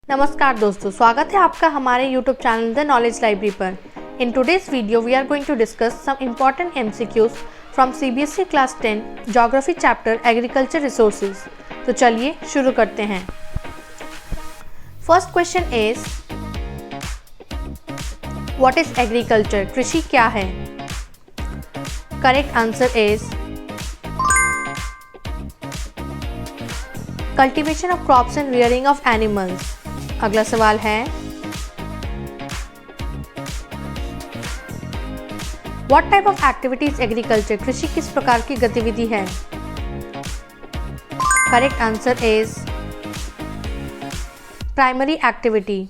नमस्कार दोस्तों, स्वागत है आपका हमारे YouTube channel the knowledge library पर। In today's video we are going to discuss some important MCQs from CBSE class 10 geography chapter agriculture resources. तो चलिए शुरू करते हैं। First question is what is agriculture? कृषि क्या है? Correct answer is cultivation of crops and rearing of animals. अगला सवाल है what type of activities agriculture? कृषि किस प्रकार की गतिविधि है? Correct answer is primary activity.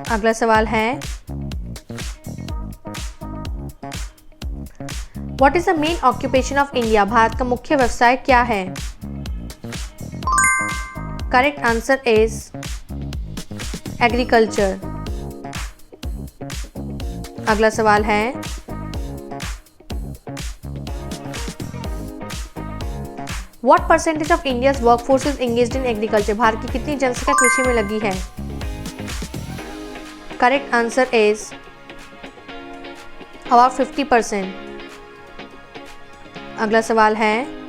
अगला सवाल है what is the main occupation of India? Bharat का मुख्य व्यवसाय क्या है? Correct answer is agriculture. अगला सवाल है what percentage of India's workforce is engaged in agriculture? Bharat की कितनी जनसंख्या कृषि में लगी है? Correct answer is about 50%। अगला सवाल है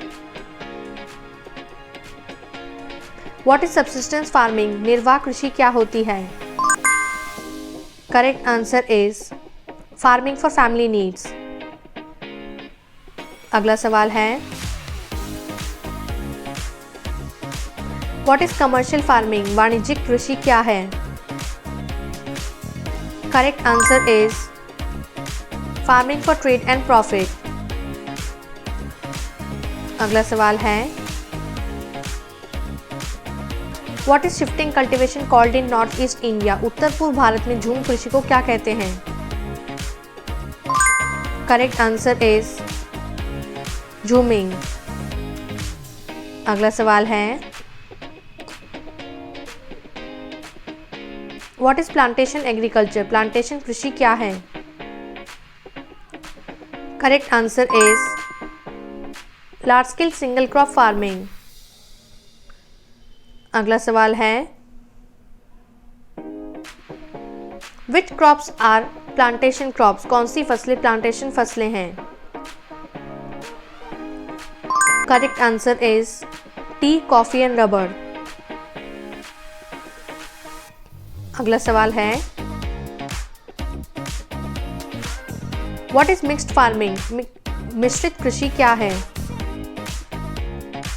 व्हाट इज सब्सिस्टेंस फार्मिंग? निर्वाह कृषि क्या होती है? Correct answer is farming for family needs. अगला सवाल है व्हाट इज कमर्शियल फार्मिंग? वाणिज्यिक कृषि क्या है? Correct answer is farming for trade and profit. अगला सवाल है what is shifting cultivation called in north east India? उत्तर पूर्व भारत में झूम कृषि को क्या कहते हैं? Correct answer is jhumming. अगला सवाल है what is plantation agriculture? Plantation कृषि क्या है? Correct answer is large scale single crop farming. अगला सवाल है which crops are plantation crops? कौन सी फसलें प्लांटेशन फसलें हैं? Correct answer is T, coffee and rubber. अगला सवाल है व्हाट इज मिक्स्ड फार्मिंग? मिश्रित कृषि क्या है?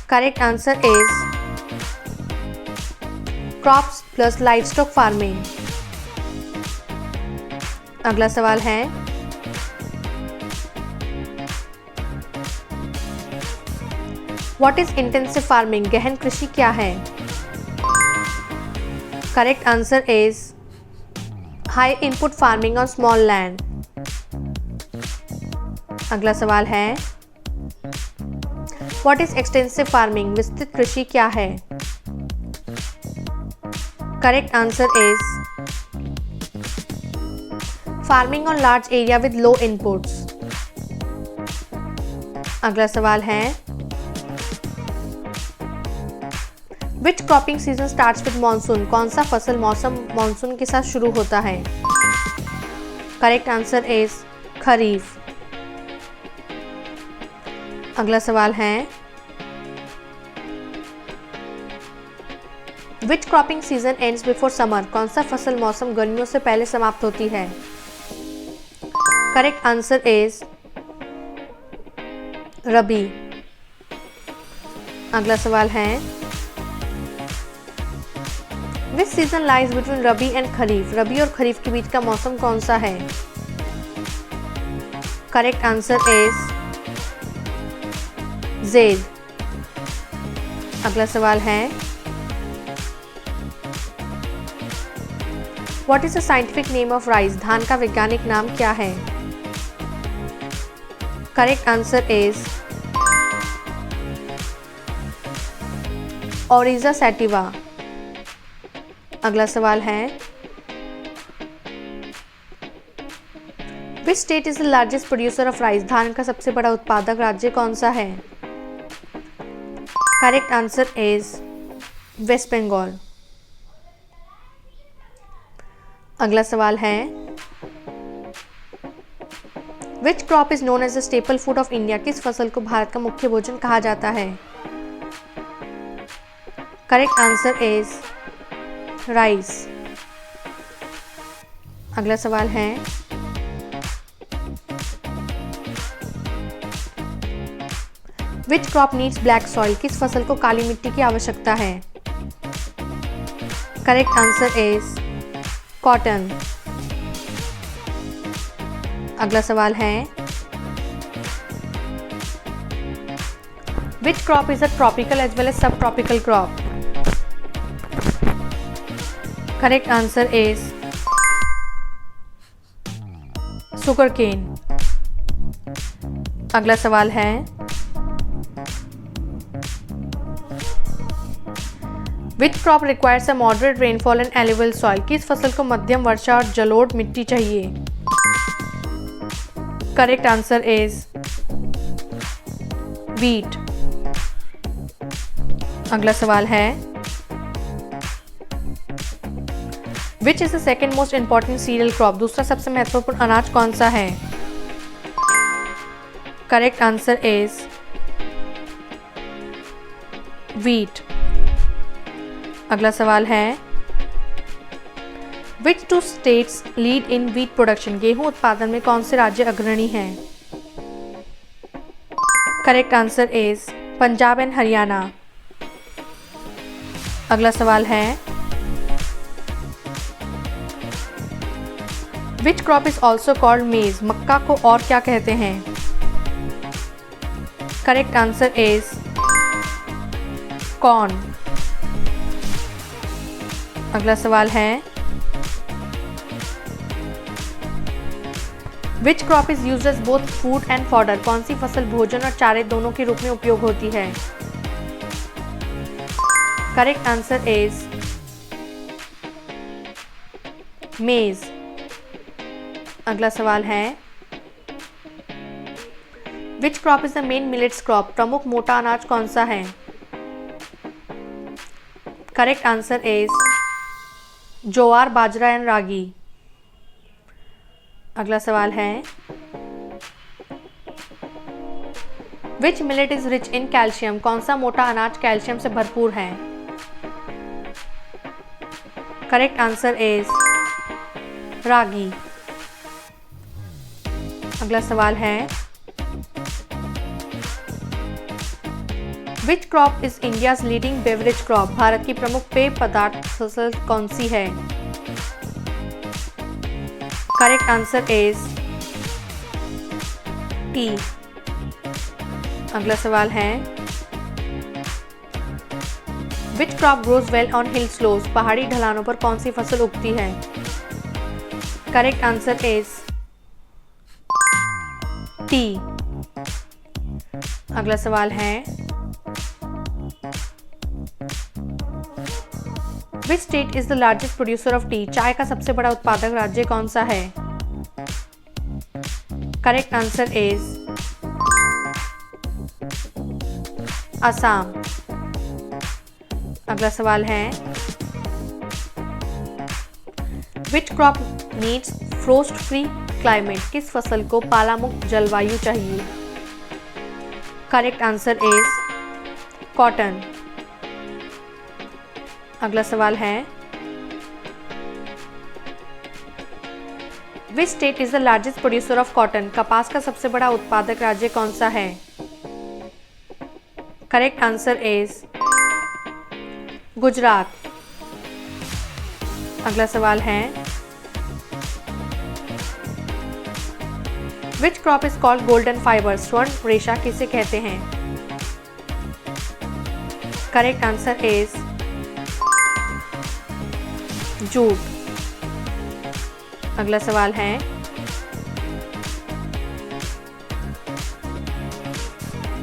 Correct answer is crops plus livestock farming. अगला सवाल है व्हाट इज इंटेंसिव फार्मिंग? गहन कृषि क्या है? Correct answer is high input farming on small land. अगला सवाल है व्हाट इज एक्सटेंसिव फार्मिंग? विस्तृत कृषि क्या है? Correct answer is farming on large area with low inputs. अगला सवाल है which cropping season starts with monsoon? कौन सा फसल मौसम मॉनसून के साथ शुरू होता है? Correct answer is kharif. अगला सवाल है which cropping season ends before summer? कौन सा फसल मौसम गर्मियों से पहले समाप्त होती है? Correct answer is rabi. अगला सवाल है which season lies between rabi and kharif? रबी और खरीफ के बीच का मौसम कौन सा है? Correct answer is zaid. अगला सवाल है what is the scientific name of rice? धान का वैज्ञानिक नाम क्या है? Correct answer is oryza sativa. अगला सवाल है which state is the largest producer of rice? धान का सबसे बड़ा उत्पादक राज्य कौन सा है? Correct answer is West Bengal. अगला सवाल है which crop is known as the staple food of India? किस फसल को भारत का मुख्य भोजन कहा जाता है? Correct answer is rice. अगला सवाल है which crop needs black soil? किस फसल को काली मिट्टी की आवश्यकता है? Correct answer is cotton. अगला सवाल है which crop is a tropical as well as sub tropical crop? Correct answer is sugar cane. अगला सवाल है which crop requires a moderate rainfall and alluvial soil? किस फसल को मध्यम वर्षा और जलोढ़ मिट्टी चाहिए? Correct answer is wheat. अगला सवाल है which is the second most important cereal crop? दूसरा सबसे महत्वपूर्ण अनाज कौन सा है? Correct answer is wheat. अगला सवाल है which two states lead in wheat production? गेहूं उत्पादन में कौन से राज्य अग्रणी हैं? Correct answer is Punjab and Haryana. अगला सवाल है which crop is also called maize? मक्का को और क्या कहते हैं? Correct answer is corn. अगला सवाल है which crop is used as both food and fodder? कौन सी फसल भोजन और चारे दोनों के रूप में उपयोग होती है? करेक्ट आंसर इज मेज। अगला सवाल है which crop is the main millets crop? प्रमुख मोटा अनाज कौन सा है? Correct answer is jowar, bajra and ragi. अगला सवाल है which millet is rich in calcium? कौन सा मोटा अनाज कैल्शियम से भरपूर है? Correct answer is ragi. अगला सवाल है which crop is India's leading beverage crop? भारत की प्रमुख पेय पदार्थ फसल कौन सी है? Correct answer is tea. अगला सवाल है which crop grows well on hill slopes? पहाड़ी ढलानों पर कौन सी फसल उगती है? Correct answer is tea. अगला सवाल है which state is the largest producer of T? चाय का सबसे बड़ा उत्पादक राज्य कौन सा है? Correct answer is Assam. अगला सवाल है which crop needs frost free climate? किस फसल को पाला मुक्त जलवायु चाहिए? Correct answer is cotton. अगला सवाल है which state is the largest producer of cotton? कपास का सबसे बड़ा उत्पादक राज्य कौन सा है? Correct answer is Gujarat. अगला सवाल है which crop is called golden fibre? स्वर्ण रेशा किसे कहते हैं? Correct answer is jute. अगला सवाल है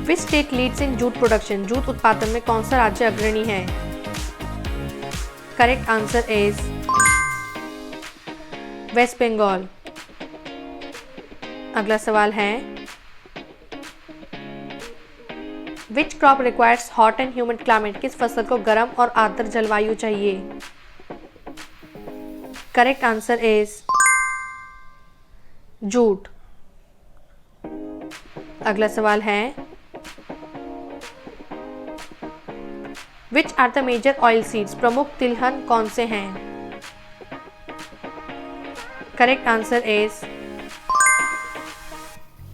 which state leads in jute production? Jute उत्पादन में कौन सा राज्य अग्रणी है? Correct answer is West Bengal. अगला सवाल है which crop requires hot and humid climate? किस फसल को गर्म और आर्द्र जलवायु चाहिए? Correct answer is jute. अगला सवाल है which are the major oil seeds, प्रमुख तिलहन कौन से हैं? Correct answer is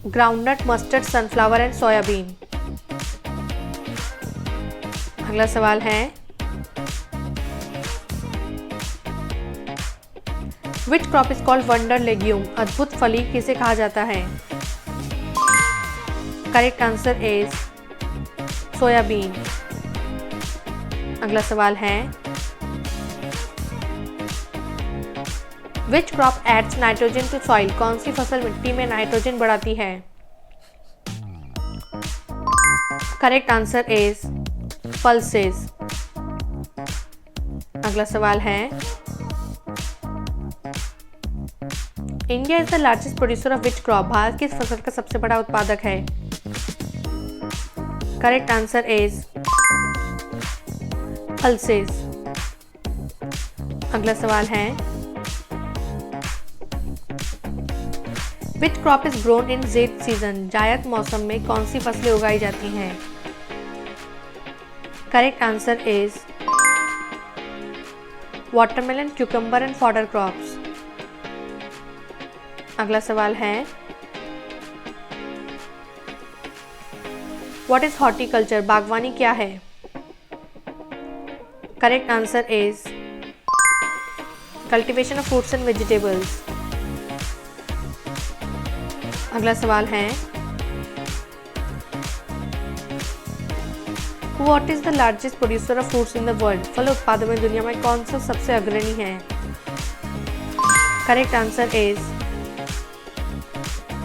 groundnut, mustard, sunflower and soybean. अगला सवाल है which crop is called wonder legume, अद्भुत फली किसे कहा जाता है? Correct answer is soybean. अगला सवाल है which crop adds nitrogen to soil, कौन सी फसल मिट्टी में नाइट्रोजन बढ़ाती है? Correct answer is pulses. अगला सवाल है India is the largest producer of which crop, Bharat किस फसल का सबसे बड़ा उत्पादक है? Correct answer is pulses. अगला सवाल है which crop is grown in zaid season, जायद मौसम में कौन सी फसलें उगाई जाती हैं? Correct answer is watermelon, cucumber and fodder crops. अगला सवाल है व्हाट इज हॉर्टिकल्चर, बागवानी क्या है? Correct answer is cultivation of fruits and vegetables. अगला सवाल है what is the largest producer of fruits in the world, फल उत्पादन में दुनिया में कौन सा सबसे अग्रणी है? Correct answer is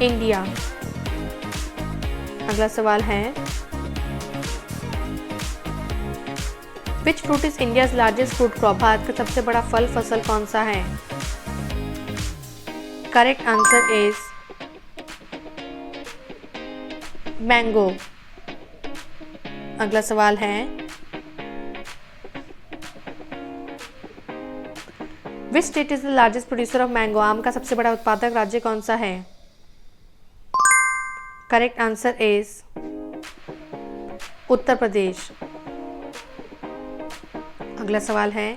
India. अगला सवाल है which fruit is India's largest fruit crop, Bharat का सबसे बड़ा फल फसल कौन सा है? Correct answer is mango. अगला सवाल है which state is the largest producer of mango, आम का सबसे बड़ा उत्पादक राज्य कौन सा है? Correct answer is Uttar Pradesh. अगला सवाल है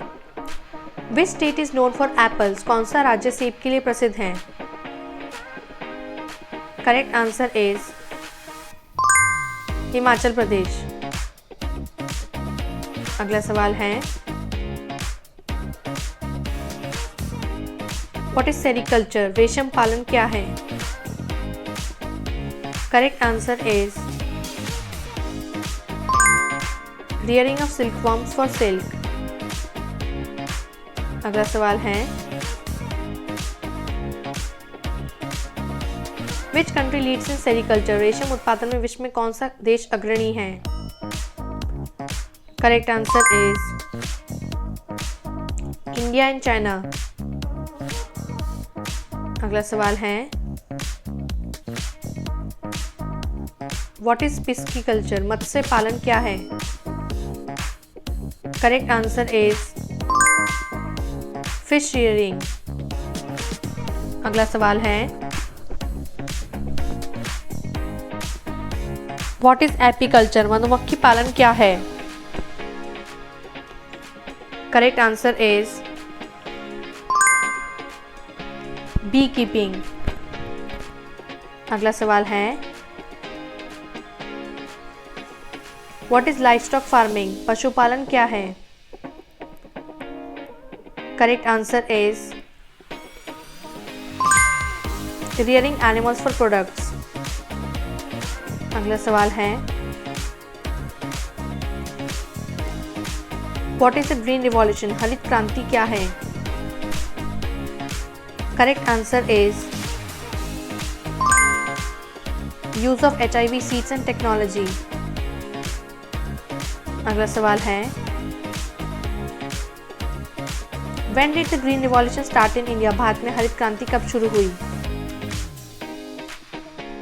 which state is known for apples, कौन सा राज्य सेब के लिए प्रसिद्ध है? Correct answer is Himachal Pradesh. अगला सवाल है व्हाट इज सेरीकल्चर, रेशम पालन क्या है? Correct answer is rearing of silkworms for silk। अगला सवाल है which country leads in sericulture, रेशम उत्पादन में विश्व में कौन सा देश अग्रणी है? Correct answer is India and China. अगला सवाल है व्हाट इज पिस्कीकल्चर, मत्स्य पालन क्या है? Correct answer is fish rearing. अगला सवाल है व्हाट इज एपीकल्चर, मधुमक्खी पालन क्या है? Correct answer is beekeeping. अगला सवाल है व्हाट इज लाइवस्टॉक फार्मिंग, पशुपालन क्या है? Correct answer is rearing animals for products. अगला सवाल है what is the green revolution, हरित क्रांति क्या है? Correct answer is use of HIV seeds and technology. अगला सवाल है When did the Green Revolution start in India? Bharat में हरित क्रांति कब शुरू हुई?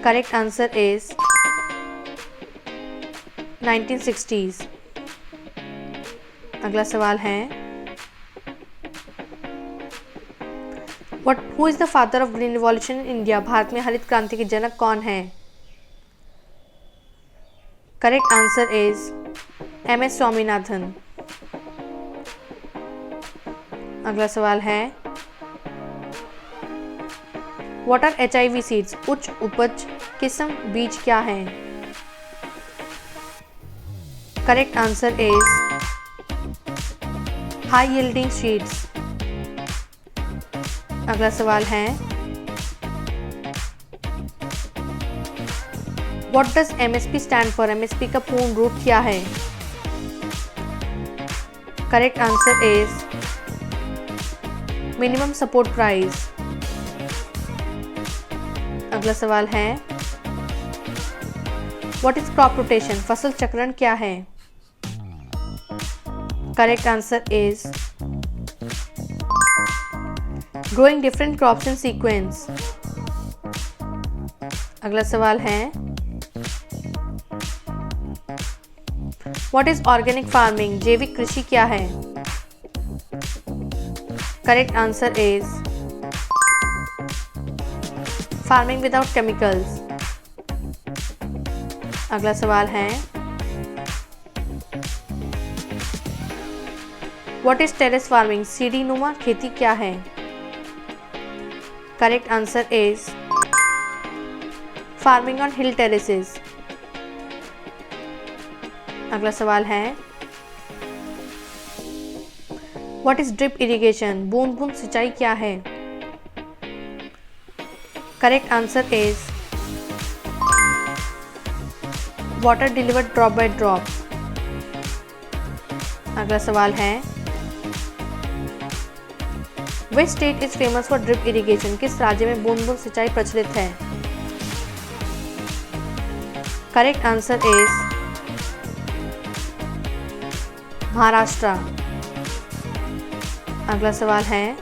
Correct answer is 1960s। अगला सवाल है who is the father of green revolution in India? भारत में हरित क्रांति के जनक कौन है? Correct answer is M S Swaminathan. अगला सवाल है व्हाट आर HIV सीड्स? उच्च उपज किस्म बीज क्या है? Correct answer is high yielding seeds. अगला सवाल है what does MSP stand for? MSP का पूर्ण रूप क्या है? Correct answer is minimum support price. अगला सवाल है व्हाट इज क्रॉप रोटेशन? फसल चक्रण क्या है? Correct answer is growing different crops in sequence. अगला सवाल है व्हाट इज ऑर्गेनिक फार्मिंग? जैविक कृषि क्या है? Correct answer is farming without chemicals. अगला सवाल है व्हाट इज टेरेस फार्मिंग? सीढ़ी नुमा खेती क्या है? Correct answer is farming on hill terraces. अगला सवाल है व्हाट इज ड्रिप इरिगेशन? बूंद बूंद सिंचाई क्या है? Correct answer is water delivered drop by drop. अगला सवाल है which state is famous for drip irrigation? किस राज्य में बूंद बूंद सिंचाई प्रचलित है? Correct answer is Maharashtra. अगला सवाल है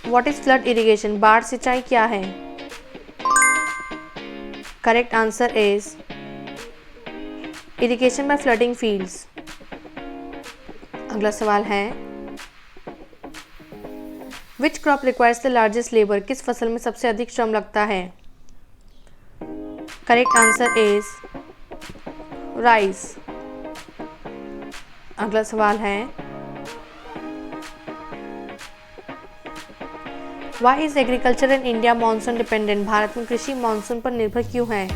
व्हाट इज फ्लड इरिगेशन? बाढ़ सिंचाई क्या है? Correct answer is irrigation by flooding fields. अगला सवाल है which crop requires the largest labour? किस फसल में सबसे अधिक श्रम लगता है? Correct answer is rice. अगला सवाल है why is agriculture in India monsoon dependent? भारत में कृषि मॉनसून पर निर्भर क्यों है?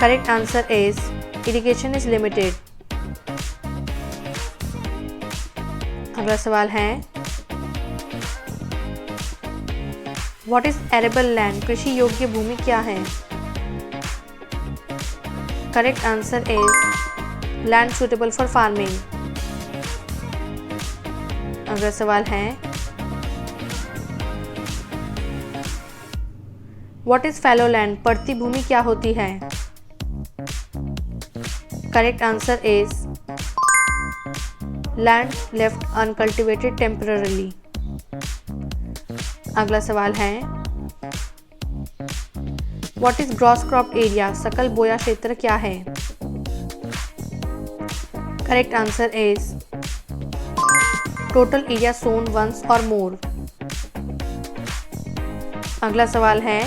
Correct answer is irrigation is limited. अगला सवाल है व्हाट इज एरेबल लैंड? कृषि योग्य भूमि क्या है? Correct answer is land suitable for farming. अगला सवाल है व्हाट इज फैलो लैंड? पड़ती भूमि क्या होती है? Correct answer is land left uncultivated temporarily. अगला सवाल है what is gross crop area? सकल बोया क्षेत्र क्या है? Correct answer is total area sown once or more. अगला सवाल है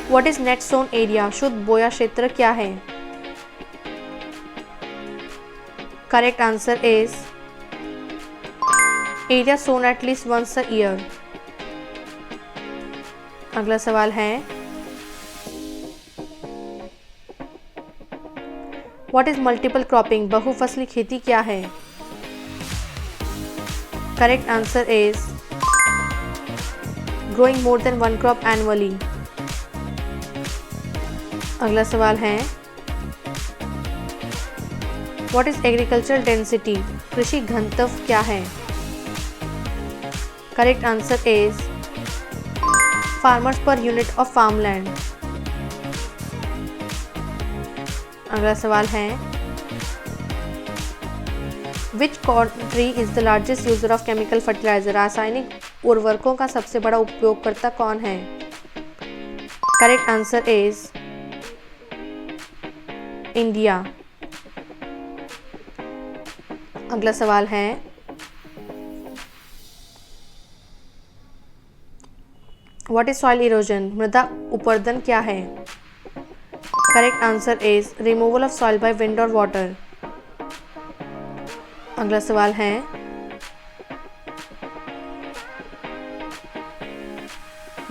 what is net sown area? शुद्ध बोया क्षेत्र क्या है? Correct answer is area sown at least once a year. अगला सवाल है व्हाट इज मल्टीपल क्रॉपिंग? बहुफसली खेती क्या है? Correct answer is growing more than one crop annually. अगला सवाल है व्हाट इज एग्रीकल्चरल डेंसिटी? कृषि घनत्व क्या है? Correct answer is farmers per unit of farmland. अगला सवाल है which country is the largest user of chemical fertiliser? रासायनिक उर्वरकों का सबसे बड़ा उपयोगकर्ता कौन है? Correct answer is India. अगला सवाल है व्हाट इज सॉइल इरोजन? मृदा अपरदन क्या है? Correct answer is removal of soil by wind और वाटर। अगला सवाल है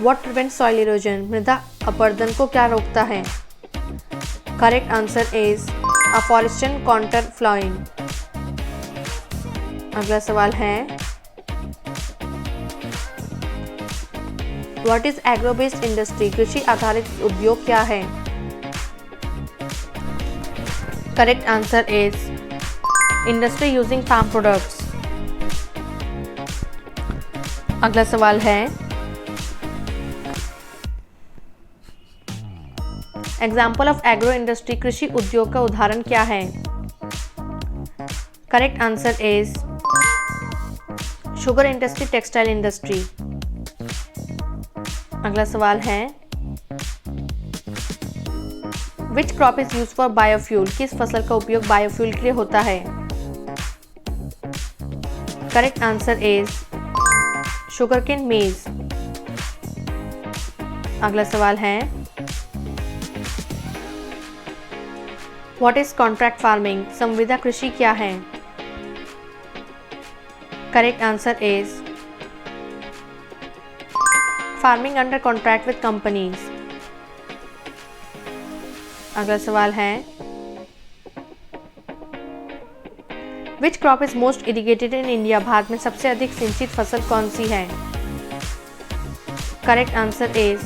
व्हाट प्रिवेंट सॉइल इरोजन? मृदा अपरदन को क्या रोकता है? Correct answer is afforestation contour ploughing. अगला सवाल है what is agro based industry? कृषि आधारित उद्योग क्या है? Correct answer is industry using farm products. अगला सवाल है एग्जाम्पल ऑफ एग्रो इंडस्ट्री, कृषि उद्योग का उदाहरण क्या है? Correct answer is sugar industry, textile industry. अगला सवाल है which crop is use for biofuel? किस फसल का उपयोग बायोफ्यूल के लिए होता है? करेक्ट आंसर इज शुगरकेन मेज। अगला सवाल है व्हाट इज कॉन्ट्रैक्ट फार्मिंग? संविदा कृषि क्या है? Correct answer is farming under contract with companies. अगला सवाल है which crop is most irrigated in India? भारत में सबसे अधिक सिंचित फसल कौन सी है? Correct answer is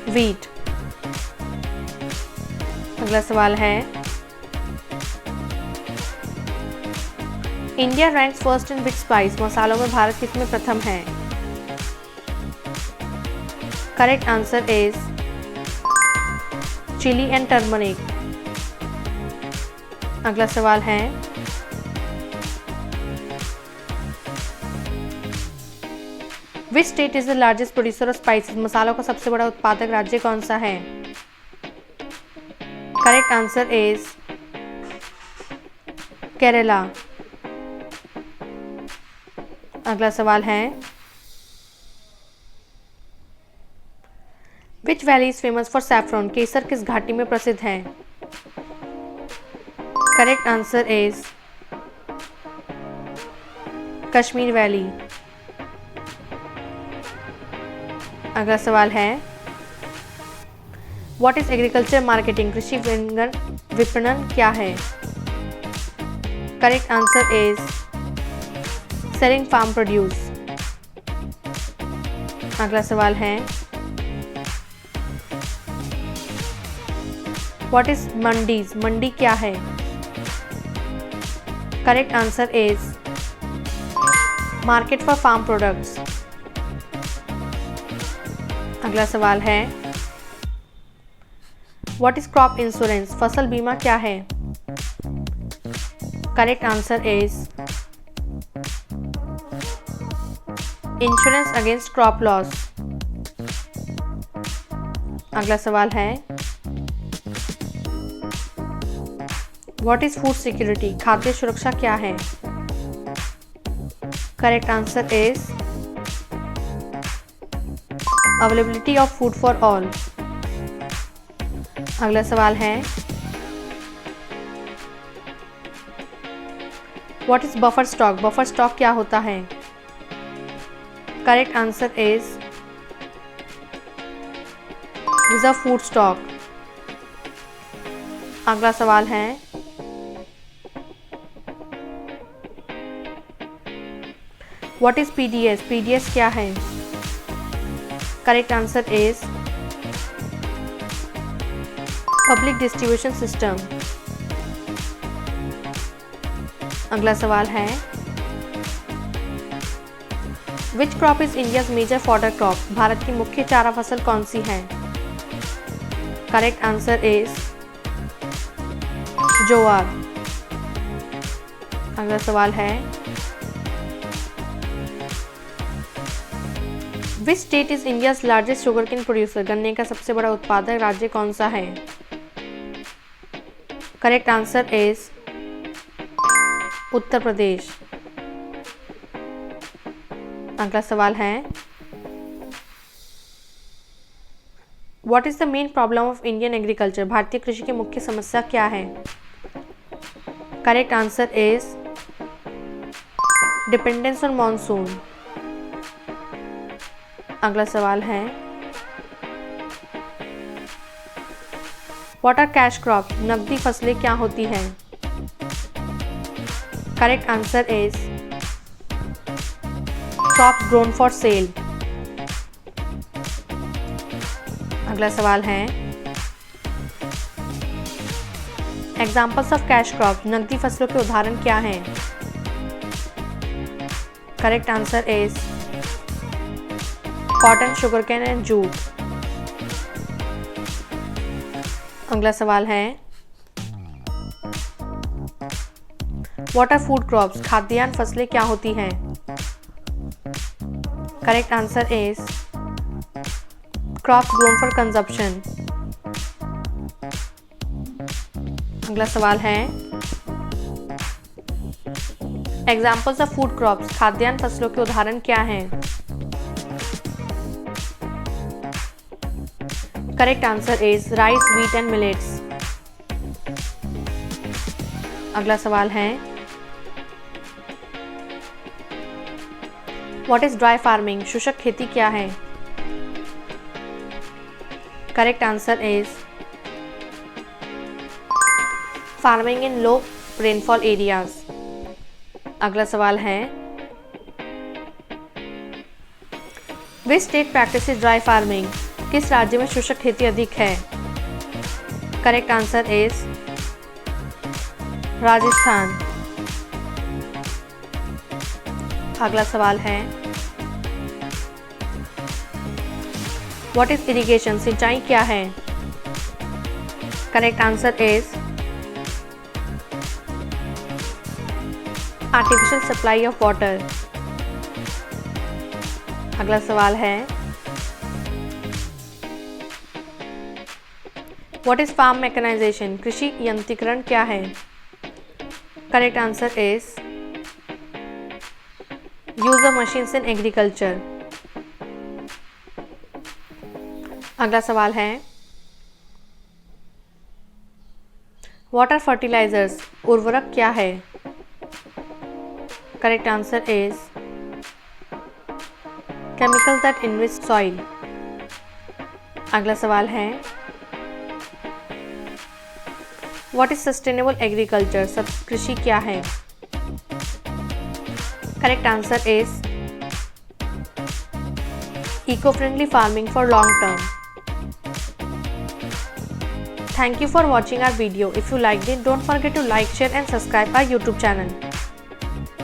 wheat. अगला सवाल है India ranks first in which spice? मसालों में भारत किसमें प्रथम है? Correct answer is chilli and turmeric. अगला सवाल है which state is the largest producer of spices? मसालों का सबसे बड़ा उत्पादक राज्य कौन सा है? Correct answer is Kerala. अगला सवाल है which valley is famous for saffron? केसर किस घाटी में प्रसिद्ध है? Correct answer is Kashmir valley. अगला सवाल है व्हाट इज एग्रीकल्चर मार्केटिंग? कृषि विपणन क्या है? Correct answer is selling farm produce. अगला सवाल है व्हाट इज मंडीज? मंडी क्या है? Correct answer is market for farm products. अगला सवाल है व्हाट इज क्रॉप इंश्योरेंस? फसल बीमा क्या है? Correct answer is insurance against crop loss. अगला सवाल है व्हाट इज फूड सिक्योरिटी? खाद्य सुरक्षा क्या है? Correct answer is availability of food for all. अगला सवाल है what is buffer stock? Buffer stock क्या होता है? Correct answer is reserve food stock. अगला सवाल है व्हाट इज पीडीएस? पीडीएस क्या है? Correct answer is public distribution system. अगला सवाल है which crop is India's major fodder crop? भारत की मुख्य चारा फसल कौन सी है? Correct answer is jowar. अगला सवाल है which state is India's largest sugarcane producer? गन्ने का सबसे बड़ा उत्पादक राज्य कौन सा है? Correct answer is Uttar Pradesh. अगला सवाल है, what is the main problem of Indian agriculture? भारतीय कृषि की मुख्य समस्या क्या है? Correct answer is dependence on monsoon. अगला सवाल है, व्हाट आर कैश क्रॉप? नकदी फसलें क्या होती हैं? Correct answer is crops grown for sale. अगला सवाल है, एग्जाम्पल्स ऑफ कैश क्रॉप? नकदी फसलों के उदाहरण क्या हैं? Correct answer is cotton, sugarcane and jute. अगला सवाल है, व्हाट आर फूड क्रॉप्स? खाद्यान्न फसलें क्या होती हैं? Correct answer is crops grown for consumption. अगला सवाल है, एग्जाम्पल्स ऑफ फूड क्रॉप्स? खाद्यान्न फसलों के उदाहरण क्या हैं? Correct answer is rice, wheat and millets. अगला सवाल है, व्हाट इज ड्राई फार्मिंग? शुष्क खेती क्या है? Correct answer is farming in low rainfall areas. अगला सवाल है, which state practices dry farming? किस राज्य में शुष्क खेती अधिक है? Correct answer is Rajasthan. अगला सवाल है, व्हाट इज इरिगेशन? सिंचाई क्या है? Correct answer is artificial supply of water. अगला सवाल है, व्हाट इज फार्म मैकेनाइजेशन? कृषि यंत्रीकरण क्या है? Correct answer is use of machines in agriculture. अगला सवाल है, व्हाट आर फर्टिलाइजर्स? उर्वरक क्या है? Correct answer is chemicals that enrich soil. अगला सवाल है, व्हाट इज सस्टेनेबल एग्रीकल्चर? सतत कृषि क्या है? Correct answer is eco friendly farming for long term. Thank you for watching our video. If you liked it, don't forget to like, share and subscribe our YouTube channel.